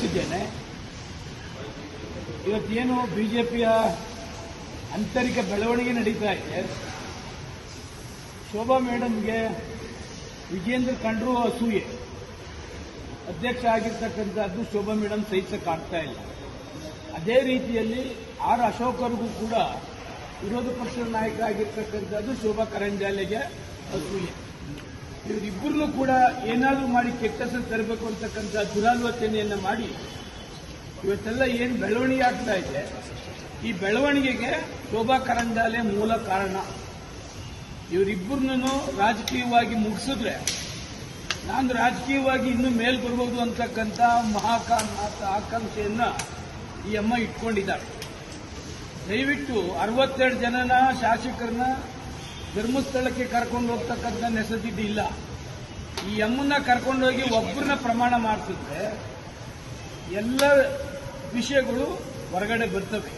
ತಿಳಿಸಿದ್ದೇನೆ. ಇವತ್ತೇನು ಬಿಜೆಪಿಯ ಆಂತರಿಕ ಬೆಳವಣಿಗೆ ನಡೀತಾ ಇದೆ, ಶೋಭಾ ಮೇಡಮ್ಗೆ ವಿಜೇಂದ್ರ ಕಂಡ್ರು ಅಸೂಯೆ. ಅಧ್ಯಕ್ಷ ಆಗಿರ್ತಕ್ಕಂಥದ್ದು ಶೋಭಾ ಮೇಡಮ್ ಸಹಿಸಕ್ಕಾಗ್ತಾ ಇಲ್ಲ. ಅದೇ ರೀತಿಯಲ್ಲಿ ಆರ್ ಅಶೋಕರ್ಗೂ ಕೂಡ ವಿರೋಧ ಪಕ್ಷದ ನಾಯಕ ಆಗಿರ್ತಕ್ಕಂಥದ್ದು ಶೋಭಾ ಕರಂದ್ಲಾಜೆಗೆ ಅಸೂಯೆ. ಇವರಿಬ್ಬರನ್ನು ಕೂಡ ಏನಾದರೂ ಮಾಡಿ ಕೆಟ್ಟ ಹೆಸರು ತರಬೇಕು ಅಂತಕ್ಕಂಥ ದುರಾಲೋಚನೆಯನ್ನು ಮಾಡಿ ಇವತ್ತೆಲ್ಲ ಏನು ಬೆಳವಣಿಗೆ ಆಗ್ತಾ ಇದೆ, ಈ ಬೆಳವಣಿಗೆಗೆ ಶೋಭಾ ಕರಂದ್ಲಾಜೆ ಮೂಲ ಕಾರಣ. ಇವರಿಬ್ಬರನ್ನು ರಾಜಕೀಯವಾಗಿ ಮುಗಿಸಿದ್ರೆ ನಾನು ರಾಜಕೀಯವಾಗಿ ಇನ್ನೂ ಮೇಲ್ ಬರ್ಬೋದು ಅಂತಕ್ಕಂಥ ಆಕಾಂಕ್ಷೆಯನ್ನ ಈ ಅಮ್ಮ ಇಟ್ಕೊಂಡಿದ್ದಾರೆ. ದಯವಿಟ್ಟು 62 ಜನನ ಶಾಸಕರನ್ನ ಧರ್ಮಸ್ಥಳಕ್ಕೆ ಕರ್ಕೊಂಡು ಹೋಗ್ತಕ್ಕಂಥ ನೆಸಸಿಟಿ ಇಲ್ಲ. ಈ ಅಮ್ಮನ್ನ ಕರ್ಕೊಂಡೋಗಿ ಒಬ್ಬರನ್ನ ಪ್ರಮಾಣ ಮಾಡಿಸಿದ್ರೆ ಎಲ್ಲ ವಿಷಯಗಳು ಹೊರಗಡೆ ಬರ್ತವೆ.